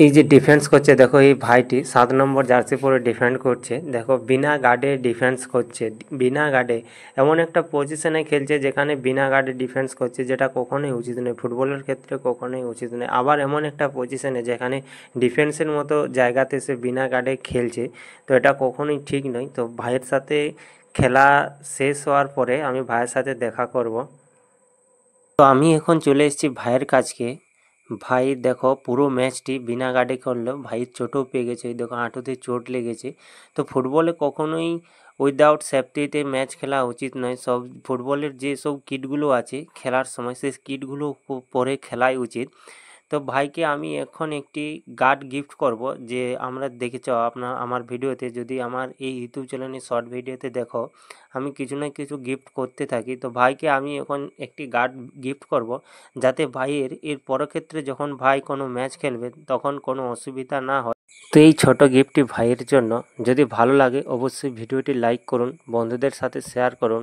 এই যে ডিফেন্স করছে, দেখো এই ভাইটি 7 নম্বর জার্সি পরে ডিফেন্ড করছে। দেখো বিনা গার্ডে ডিফেন্স করছে, বিনা গার্ডে এমন একটা পজিশনে খেলছে যেখানে বিনা গার্ডে ডিফেন্স করছে, যেটা কখনোই উচিত নয়, ফুটবলের ক্ষেত্রে কখনোই উচিত নয়। আবার এমন একটা পজিশনে যেখানে ডিফেন্সের মতো জায়গাতে সে বিনা গার্ডে খেলছে, তো এটা কখনোই ঠিক নয়। তো ভাইয়ের সাথে খেলা শেষ হওয়ার পরে আমি ভাইয়ের সাথে দেখা করব। তো আমি এখন চলে এসেছি ভাইয়ের কাছকে। ভাই দেখো পুরো ম্যাচটি বিনা গার্ডে করলো, ভাইয়ের চোটও পেয়ে গেছে, ওই দেখো হাঁটুতে চোট লেগেছে। তো ফুটবলে কখনোই উইদাউট সেফটিতে ম্যাচ খেলা উচিত নয়। সব ফুটবলের যে সব কিটগুলো আছে খেলার সময়, সেই কিটগুলো পরে খেলাই উচিত। তো ভাইকে আমি এখন একটি গার্ড গিফট করব, যে আমরা দেখেছ আমার ভিডিওতে, যদি আমার এই ইউটিউব চ্যানেলে শর্ট ভিডিওতে দেখো, আমি কিছু না কিছু গিফট করতে থাকি। তো ভাইকে আমি এখন একটি গার্ড গিফট করব, যাতে ভাইয়ের এর পরক্ষেত্রে যখন ভাই কোনো ম্যাচ খেলবে তখন কোনো অসুবিধা না হয়। তো এই ছোট গিফটটি ভাইয়ের জন্য। যদি ভালো লাগে অবশ্যই ভিডিওটি লাইক করুন, বন্ধুদের সাথে শেয়ার করুন।